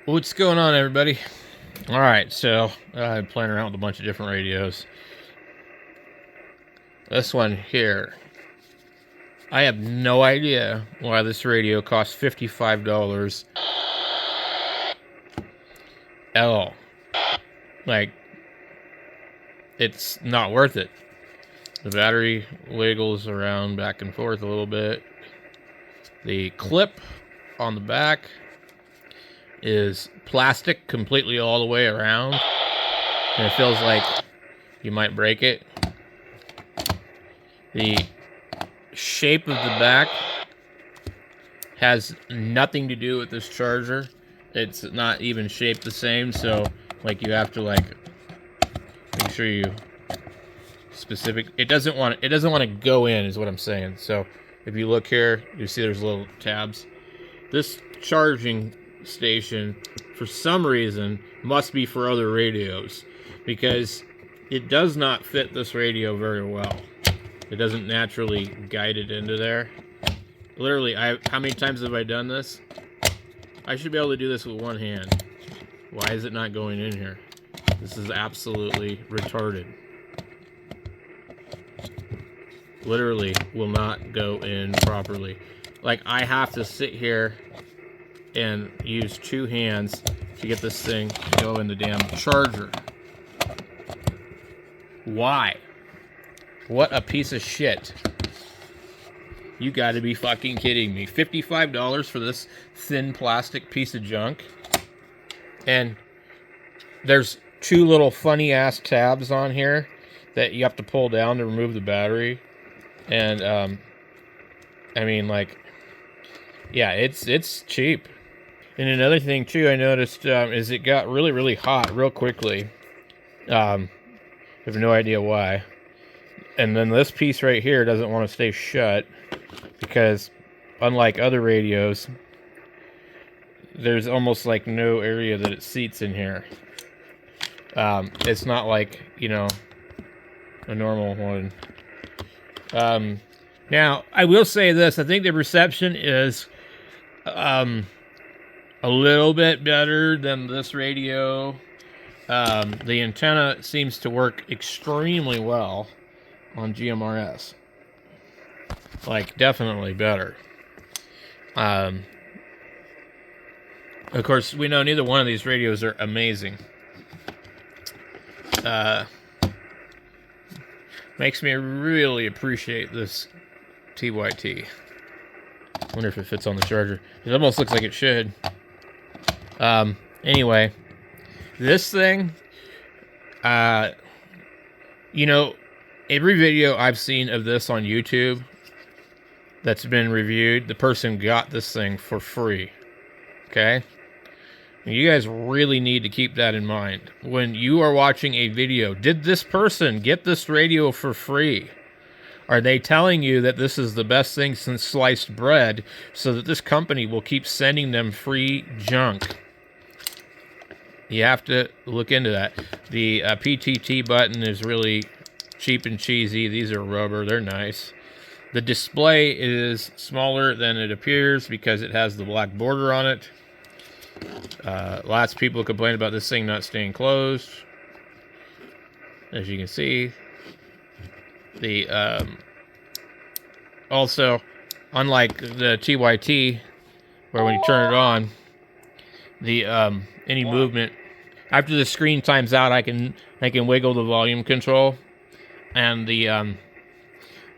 What's going on, everybody? All right, so I'm playing around with a bunch of different radios. This one here, I have no idea why this radio costs $55 at all. Like, it's not worth it. The battery wiggles around back and forth a little bit. The clip on the back is plastic completely all the way around, and it feels like you might break it. The shape of the back has nothing to do with this charger. It's not even shaped the same, so like you have to like make sure you specific. It doesn't want to go in, is what I'm saying. So if you look here, you see there's little tabs. This charging station, for some reason, must be for other radios, because it does not fit this radio very well. It doesn't naturally guide it into there. Literally, how many times have I done this? I should be able to do this with one hand. Why is it not going in here? This is absolutely retarded. Literally will not go in properly. Like, I have to sit here and use two hands to get this thing to go in the damn charger. Why? What a piece of shit. You gotta be fucking kidding me. $55 for this thin plastic piece of junk. And there's two little funny ass tabs on here that you have to pull down to remove the battery. And I mean, like, yeah, it's cheap. And another thing too I noticed is it got really, really hot real quickly. I have no idea why. And then this piece right here doesn't want to stay shut, because unlike other radios, there's almost like no area that it seats in here. It's not like, you know, a normal one. Now, I will say this. I think the reception is a little bit better than this radio. The antenna seems to work extremely well on GMRS. Like, definitely better. Of course, we know neither one of these radios are amazing. Makes me really appreciate this TYT. Wonder if it fits on the charger. It almost looks like it should. Anyway, this thing, you know, every video I've seen of this on YouTube that's been reviewed, the person got this thing for free. Okay? And you guys really need to keep that in mind. When you are watching a video, did this person get this radio for free? Are they telling you that this is the best thing since sliced bread so that this company will keep sending them free junk? You have to look into that. The PTT button is really cheap and cheesy. These are rubber. They're nice. The display is smaller than it appears because it has the black border on it. Lots of people complain about this thing not staying closed. As you can see, the also, unlike the TYT, where when you turn it on, the any movement after the screen times out, I can wiggle the volume control, and the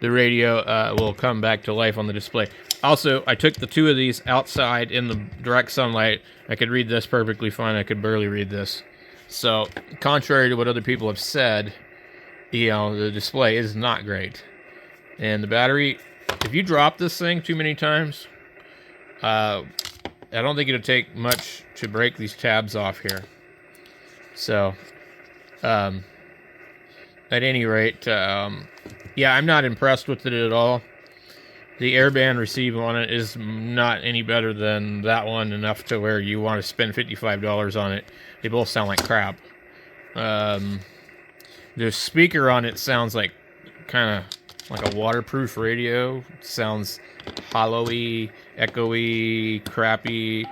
radio will come back to life on the display. Also, I took the two of these outside in the direct sunlight. I could read this perfectly fine. I could barely read this. So, contrary to what other people have said, you know, the display is not great. And the battery, if you drop this thing too many times, I don't think it'll take much to break these tabs off here. So, at any rate, yeah, I'm not impressed with it at all. The airband receive on it is not any better than that one, enough to where you want to spend $55 on it. They both sound like crap. The speaker on it sounds like kind of like a waterproof radio. It sounds hollowy, echoey, crappy.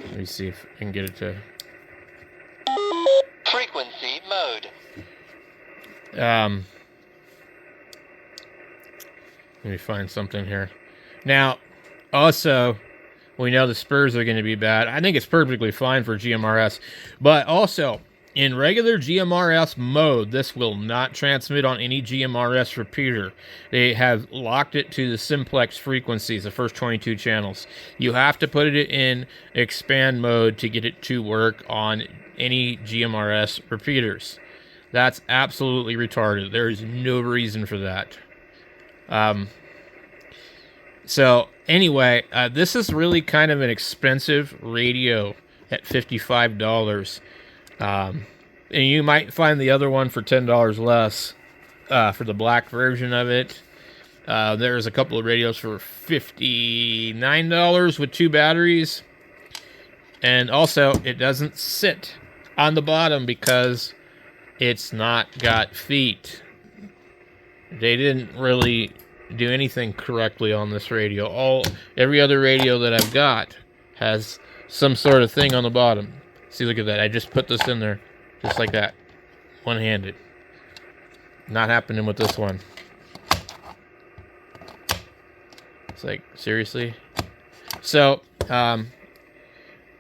Let me see if I can get it to... Frequency mode. Let me find something here. Now, also, we know the spurs are going to be bad. I think it's perfectly fine for GMRS. But also, in regular GMRS mode, this will not transmit on any GMRS repeater. They have locked it to the simplex frequencies, the first 22 channels. You have to put it in expand mode to get it to work on any GMRS repeaters. That's absolutely retarded. There is no reason for that. So anyway, this is really kind of an expensive radio at $55. And you might find the other one for $10 less for the black version of it. There's a couple of radios for $59 with 2 batteries. And also, it doesn't sit on the bottom because it's not got feet. They didn't really do anything correctly on this radio. Every other radio that I've got has some sort of thing on the bottom. See, look at that. I just put this in there just like that, one-handed. Not happening with this one. It's like, seriously? So,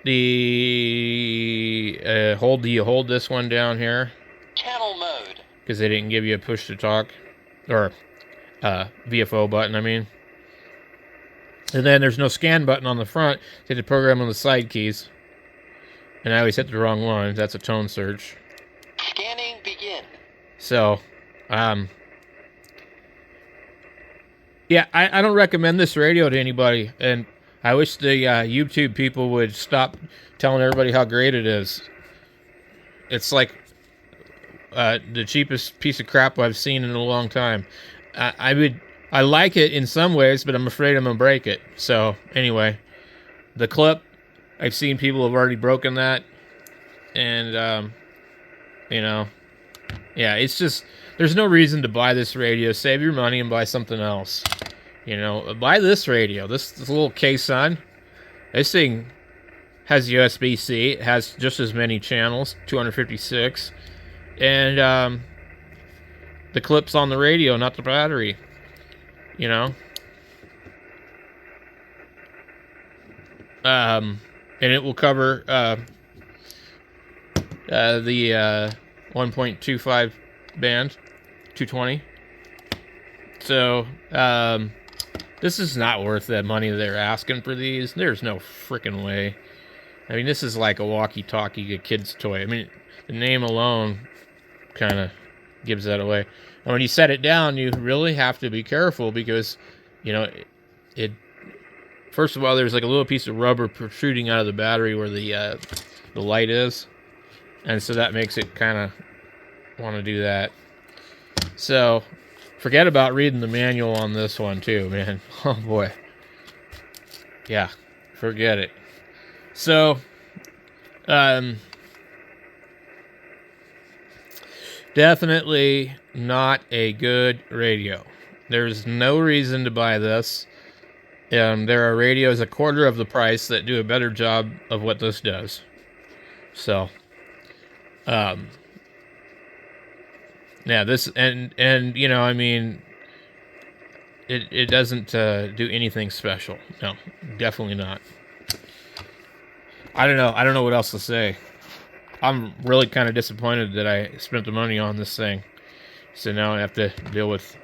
do you hold this one down here? Channel mode. Because they didn't give you a push to talk, or VFO button, I mean. And then there's no scan button on the front. Hit the program on the side keys. And I always hit the wrong one. That's a tone search. Scanning begin. So, yeah, I don't recommend this radio to anybody. And I wish the YouTube people would stop telling everybody how great it is. It's like the cheapest piece of crap I've seen in a long time. I like it in some ways, but I'm afraid I'm gonna break it. So anyway, the clip, I've seen people have already broken that, and you know, yeah, it's just there's no reason to buy this radio. Save your money and buy something else. You know, buy this radio. This little case on. This thing has USB-C. It has just as many channels, 256, and the clip's on the radio, not the battery. You know, and it will cover the 1.25 band, 220. So this is not worth that money they're asking for these. There's no freaking way. I mean, this is like a walkie-talkie, a kid's toy. I mean, the name alone kind of gives that away. And when you set it down, you really have to be careful because, you know, it first of all, there's like a little piece of rubber protruding out of the battery where the light is. And so that makes it kind of want to do that. So forget about reading the manual on this one too, man. Oh boy. Yeah, forget it. So, definitely not a good radio. There's no reason to buy this. There are radios a quarter of the price that do a better job of what this does. So, yeah, this and you know, I mean, it doesn't do anything special. No, definitely not. I don't know what else to say. I'm really kind of disappointed that I spent the money on this thing. So now I have to deal with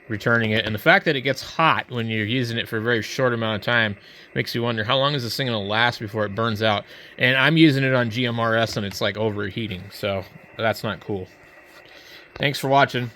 returning it. And the fact that it gets hot when you're using it for a very short amount of time makes you wonder, how long is this thing going to last before it burns out? And I'm using it on GMRS and it's like overheating. So that's not cool. Thanks for watching.